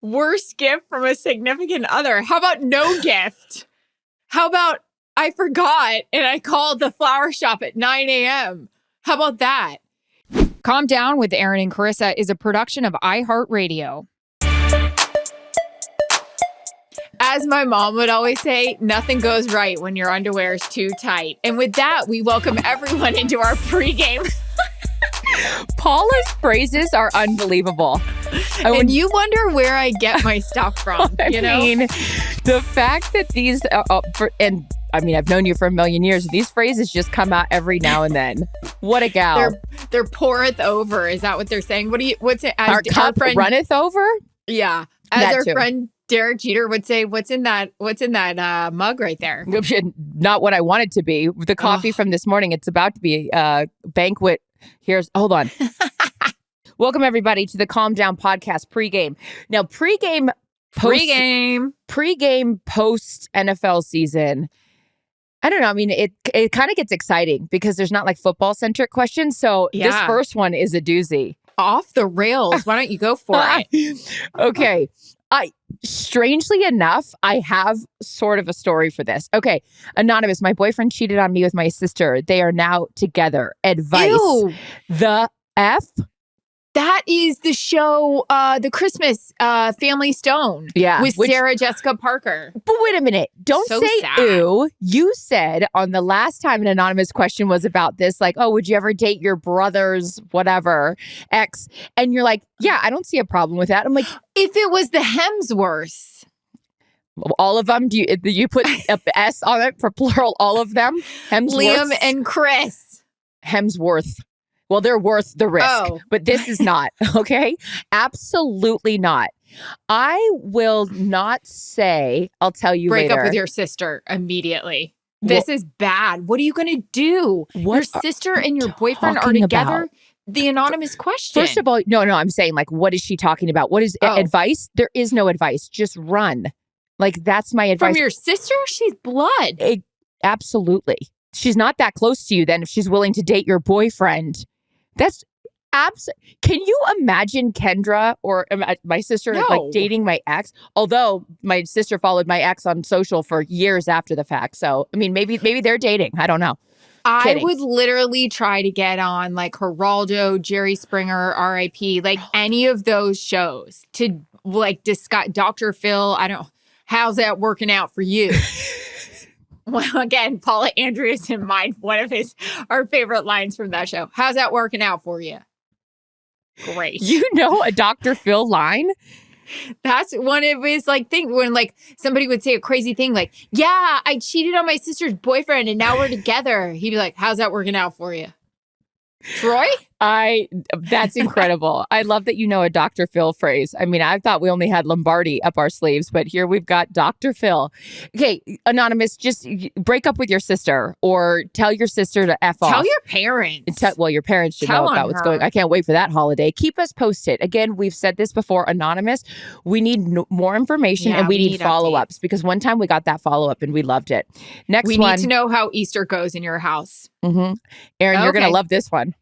Worst gift from a significant other. How about no gift? How about I forgot and I called the flower shop at 9 a.m.? How about that? Calm Down with Erin and Charissa is a production of iHeartRadio. As my mom would always say, nothing goes right when your underwear is too tight. And with that, we welcome everyone into our pregame. Paula's phrases are unbelievable. And you wonder where I get my stuff from, you know? I mean, the fact that these, I've known you for a million years. These phrases just come out every now and then. What a gal. They're poureth over. Is that what they're saying? What's it? Our cup runneth over? Yeah. As our friend Derek Jeter would say, what's in that mug right there? Not what I want it to be. The coffee from this morning, it's about to be a banquet. Hold on. Welcome everybody to the Calm Down podcast pregame. Now pregame post NFL season. I don't know. I mean, it kind of gets exciting because there's not like football centric questions. So This first one is a doozy. Off the rails. Why don't you go for it? Okay. Strangely enough, I have sort of a story for this. Okay. Anonymous, my boyfriend cheated on me with my sister. They are now together. Advice. Ew. The F? That is the show, the Christmas Family Stone. Yeah. With Sarah Jessica Parker. But wait a minute. Don't say sad. Ew. You said on the last time an anonymous question was about this, like, oh, would you ever date your brother's whatever ex? And you're like, yeah, I don't see a problem with that. I'm like, if it was the Hemsworths. All of them? Do you put a S on it for plural? All of them? Liam and Chris. Hemsworth. Well, they're worth the risk, but this is not, okay? Absolutely not. I will not say, I'll tell you later. Break up with your sister immediately. This is bad. What are you going to do? Your sister and your boyfriend are together? About? The anonymous question. First of all, no, I'm saying like, what is she talking about? What is advice? There is no advice. Just run. Like, that's my advice. From your sister? She's blood. Absolutely. She's not that close to you then if she's willing to date your boyfriend. That's Can you imagine Kendra or my sister like dating my ex? Although my sister followed my ex on social for years after the fact. So, I mean, maybe they're dating. I don't know. I would literally try to get on like Geraldo, Jerry Springer, RIP, like any of those shows to like discuss Dr. Phil. I don't know. How's that working out for you? Well, again, Paula Andrews in mind, one of our favorite lines from that show. How's that working out for you? Great. You know a Dr. Phil line? That's one of his like things when like somebody would say a crazy thing like, yeah, I cheated on my sister's boyfriend and now we're together. He'd be like, how's that working out for you? Troy? That's incredible. I love that you know a Dr. Phil phrase. I mean, I thought we only had Lombardi up our sleeves, but here we've got Dr. Phil. Okay, anonymous, just break up with your sister or tell your sister to F off. Tell your parents. Your parents should know about what's going on. I can't wait for that holiday. Keep us posted. Again, we've said this before, anonymous. We need more information and we need follow-ups because one time we got that follow-up and we loved it. We need to know how Easter goes in your house. Mm-hmm. Erin, you're going to love this one.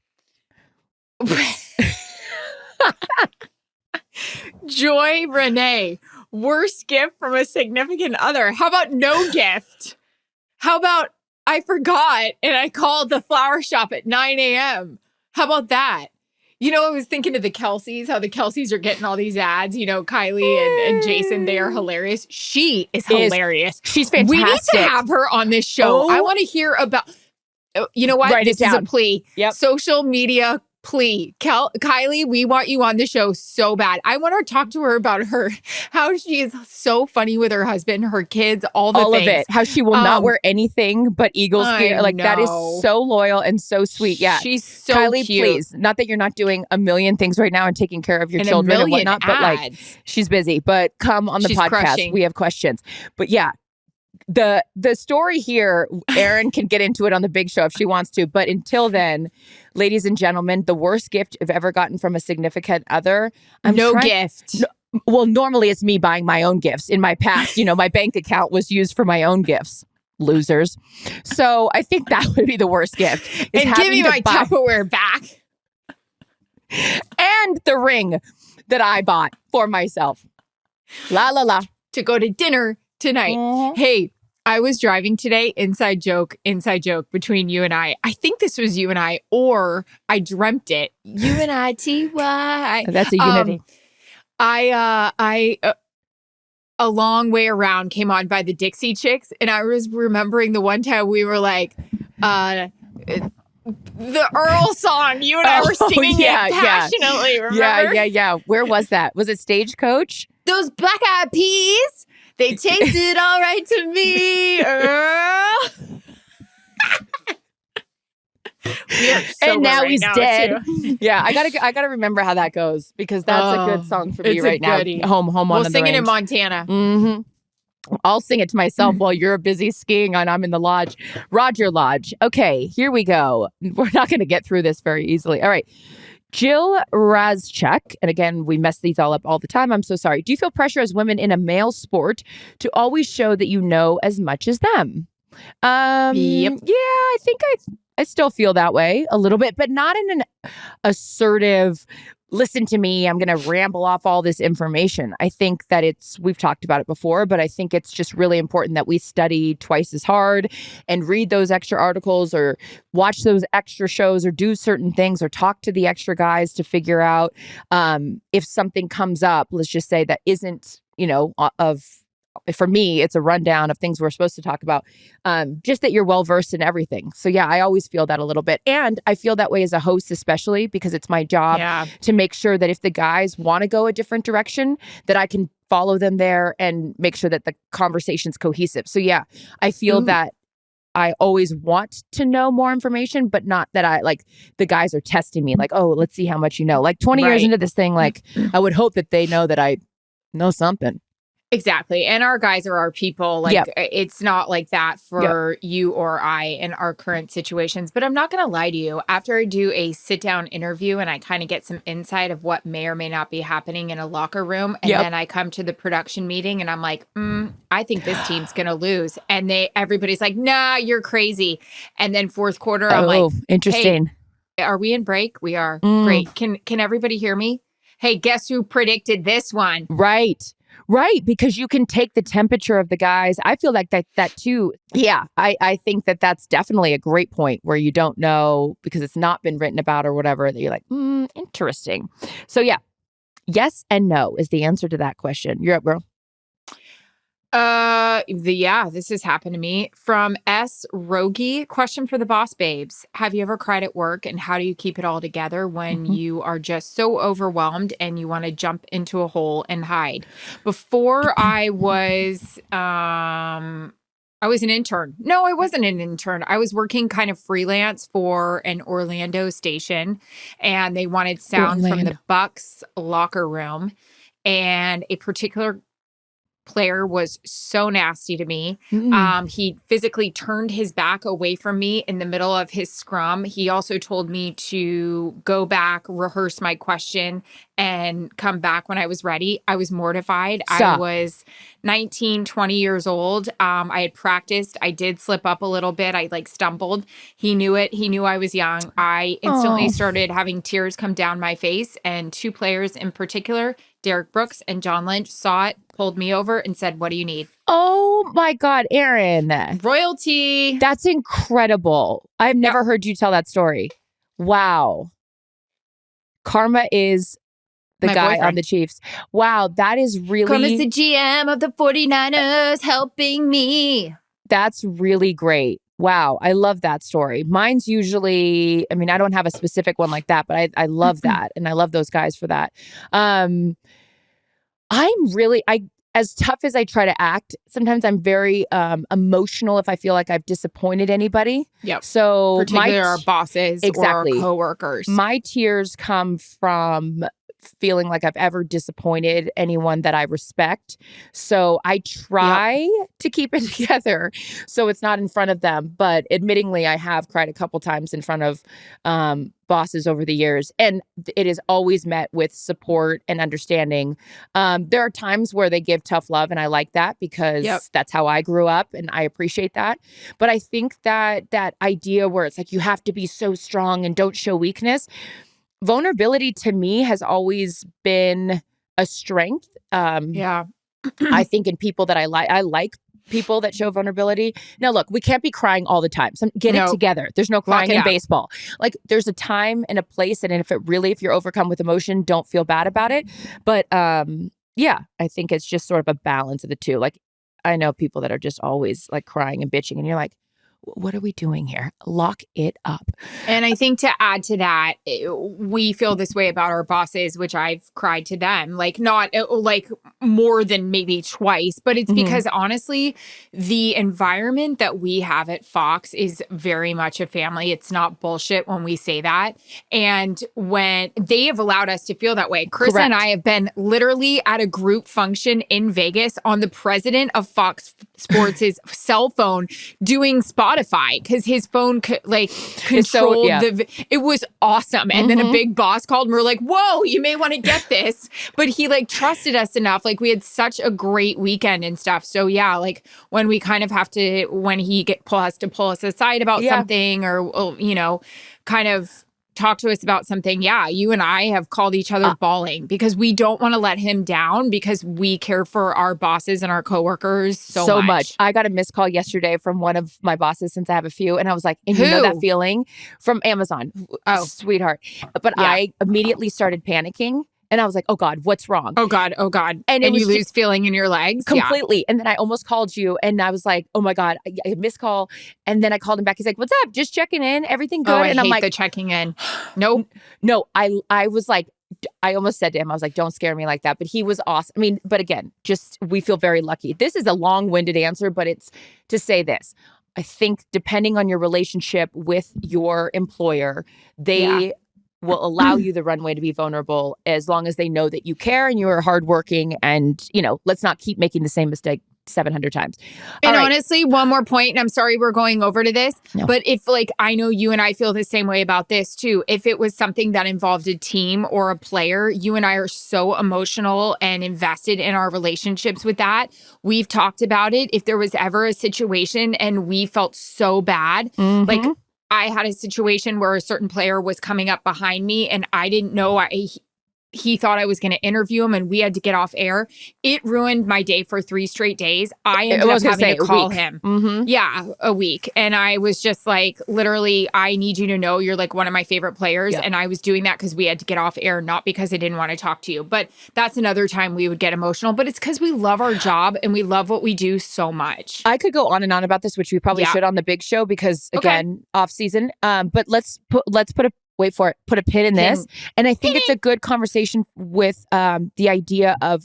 Joy Renee, worst gift from a significant other. How about no gift? How about I forgot and I called the flower shop at 9 a.m.? How about that? You know, I was thinking of the Kelseys, how the Kelseys are getting all these ads. You know, Kylie and Jason, they are hilarious. She is hilarious. She's fantastic. We need to have her on this show. I want to hear about, you know what? This is a plea. Yep. Social media plea. Kylie, we want you on the show so bad. I want to talk to her about how she is so funny with her husband, her kids, all things. Of it. How she will not wear anything but Eagles gear. Like, that is so loyal and so sweet. Yeah. She's so Kylie, cute. Please. Not that you're not doing a million things right now and taking care of your children and whatnot, but like, she's busy. But come on the podcast. Crushing. We have questions. But yeah. The story here, Erin can get into it on the big show if she wants to. But until then, ladies and gentlemen, the worst gift I've ever gotten from a significant other. Gift. Well, normally it's me buying my own gifts. In my past, you know, my bank account was used for my own gifts. Losers. So I think that would be the worst gift. And give me my Tupperware back. And the ring that I bought for myself. La la la. To go to dinner tonight. Mm-hmm. Hey, I was driving today. Inside joke between you and I. I think this was you and I, or I dreamt it. You and I, T-Y. That's a unity. I a long way around came on by the Dixie Chicks, and I was remembering the one time we were like, the Earl Song. You and I were singing it passionately. Remember? Yeah. Where was that? Was it Stagecoach? Those black-eyed peas, they tasted all right to me, Earl. And now he's dead. Yeah, I gotta remember how that goes, because that's a good song for me right now. Home on the range. We'll sing it in Montana. Mm-hmm. I'll sing it to myself while you're busy skiing and I'm in the lodge. Roger Lodge. Okay, here we go. We're not going to get through this very easily. All right. Jill Razchuk, and again, we mess these all up all the time. I'm so sorry. Do you feel pressure as women in a male sport to always show that you know as much as them? Yep. Yeah, I think I still feel that way a little bit, but not in an assertive, listen to me, I'm going to ramble off all this information. I think that we've talked about it before, but I think it's just really important that we study twice as hard and read those extra articles or watch those extra shows or do certain things or talk to the extra guys to figure out if something comes up, let's just say that isn't, for me, it's a rundown of things we're supposed to talk about. Just that you're well-versed in everything. So yeah, I always feel that a little bit. And I feel that way as a host, especially because it's my job to make sure that if the guys want to go a different direction, that I can follow them there and make sure that the conversation's cohesive. So yeah, I feel that I always want to know more information, but not that the guys are testing me like, oh, let's see how much you know. Like 20 years into this thing, like I would hope that they know that I know something. Exactly. And our guys are our people. It's not like that for you or I in our current situations. But I'm not going to lie to you. After I do a sit-down interview and I kind of get some insight of what may or may not be happening in a locker room, and then I come to the production meeting and I'm like, I think this team's going to lose. And everybody's like, nah, you're crazy. And then fourth quarter, I'm like, interesting. Hey, are we in break? We are. Great. Can everybody hear me? Hey, guess who predicted this one? Right, because you can take the temperature of the guys. I feel like that too. Yeah, I think that's definitely a great point where you don't know because it's not been written about or whatever, that you're like, interesting. So yeah, yes and no is the answer to that question. You're up, girl. This has happened to me. From S. Rogie, question for the boss babes. Have you ever cried at work, and how do you keep it all together when you are just so overwhelmed and you want to jump into a hole and hide? Before I was an intern. No, I wasn't an intern. I was working kind of freelance for an Orlando station, and they wanted sound from the Bucks locker room, and a particular player was so nasty to me. He physically turned his back away from me in the middle of his scrum. He also told me to go back, rehearse my question, and come back when I was ready. I was mortified. Stop. I was 19, 20 years old. I had practiced. I did slip up a little bit. I stumbled. He knew it. He knew I was young. I instantly started having tears come down my face, and two players in particular, Derek Brooks and John Lynch, saw it, pulled me over, and said, "What do you need?" Oh my God, Erin. Royalty. That's incredible. I've never heard you tell that story. Wow. Karma is the my guy boyfriend on the Chiefs. Wow, that is really... Karma's the GM of the 49ers helping me. That's really great. Wow, I love that story. Mine's usually, I don't have a specific one like that, but I love that. And I love those guys for that. As tough as I try to act, sometimes I'm very emotional if I feel like I've disappointed anybody. Yep. So particularly our bosses or coworkers. My tears come from feeling like I've ever disappointed anyone that I respect. So I try to keep it together so it's not in front of them. But admittingly, I have cried a couple times in front of bosses over the years. And it is always met with support and understanding. There are times where they give tough love, and I like that because that's how I grew up, and I appreciate that. But I think that idea where it's like you have to be so strong and don't show weakness, vulnerability to me has always been a strength. I think in people that I like people that show vulnerability. Now, look, we can't be crying all the time. So get it together. There's no crying in baseball. Like, there's a time and a place, and if you're overcome with emotion, don't feel bad about it. But yeah, I think it's just sort of a balance of the two. Like, I know people that are just always like crying and bitching, and you're like, what are we doing here? Lock it up. And I think to add to that, we feel this way about our bosses, which I've cried to them, like not like more than maybe twice, but it's because honestly, the environment that we have at Fox is very much a family. It's not bullshit when we say that. And when they have allowed us to feel that way, Charissa and I have been literally at a group function in Vegas on the president of Fox Sports' cell phone doing Spotify because his phone controlled it was awesome. And then a big boss called and we're like, whoa, you may want to get this. But he like trusted us enough. Like we had such a great weekend and stuff. So yeah, like when we kind of have to, when he has to pull us aside about something or, you know, kind of talk to us about something. Yeah, you and I have called each other bawling because we don't want to let him down because we care for our bosses and our coworkers so much. I got a missed call yesterday from one of my bosses since I have a few. And I was like, and you know that feeling from Amazon. Oh, sweetheart. But I immediately started panicking. And I was like, oh God, what's wrong? Oh God. And you lose feeling in your legs? Completely. Yeah. And then I almost called you and I was like, oh my God, I missed call. And then I called him back. He's like, what's up? Just checking in. Everything good? And I'm like, the checking in. Nope. No, I was like, I almost said to him, I was like, don't scare me like that. But he was awesome. I mean, but again, just we feel very lucky. This is a long-winded answer, but it's to say this. I think depending on your relationship with your employer, they will allow you the runway to be vulnerable as long as they know that you care and you are hardworking and, you know, let's not keep making the same mistake 700 times. And honestly, one more point, and I'm sorry we're going over to this, but if like, I know you and I feel the same way about this too. If it was something that involved a team or a player, you and I are so emotional and invested in our relationships with that. We've talked about it. If there was ever a situation and we felt so bad, like I had a situation where a certain player was coming up behind me and I didn't know he thought I was going to interview him and we had to get off air. It ruined my day for 3 straight days. I ended up having to call him. Yeah, a week. And I was just like, literally, I need you to know you're like one of my favorite players. And I was doing that because we had to get off air, not because I didn't want to talk to you. But that's another time we would get emotional. But it's because we love our job and we love what we do so much. I could go on and on about this, which we probably should on the big show because, again, off season. But let's put a pin in this. And I think it's a good conversation with the idea of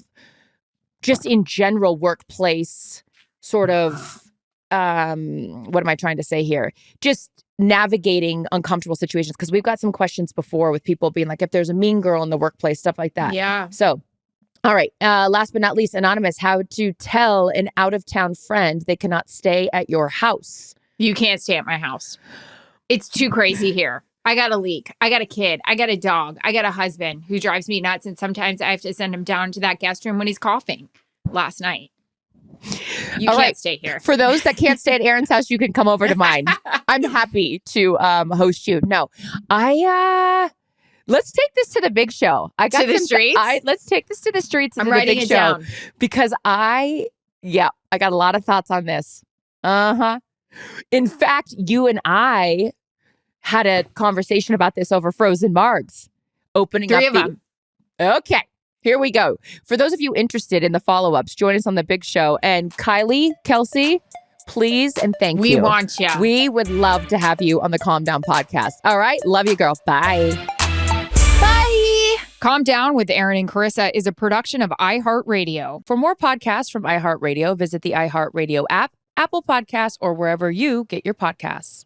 just in general workplace sort of, what am I trying to say here? Just navigating uncomfortable situations. Because we've got some questions before with people being like, if there's a mean girl in the workplace, stuff like that. Yeah. So, all right. Last but not least, Anonymous, how to tell an out-of-town friend they cannot stay at your house. You can't stay at my house. It's too crazy here. I got a leak. I got a kid. I got a dog. I got a husband who drives me nuts. And sometimes I have to send him down to that guest room when he's coughing last night. You can't stay here. For those that can't stay at Erin's house, you can come over to mine. I'm happy to host you. No, let's take this to the big show. The streets? Let's take this to the streets. I'm writing it down. Because I got a lot of thoughts on this. In fact, you and I had a conversation about this over Frozen Margs. Opening 3 of them. Okay, here we go. For those of you interested in the follow-ups, join us on the big show. And Kylie, Kelsey, please and thank you. We want you. We would love to have you on the Calm Down podcast. All right, love you, girl. Bye. Bye. Calm Down with Erin and Charissa is a production of iHeartRadio. For more podcasts from iHeartRadio, visit the iHeartRadio app, Apple Podcasts, or wherever you get your podcasts.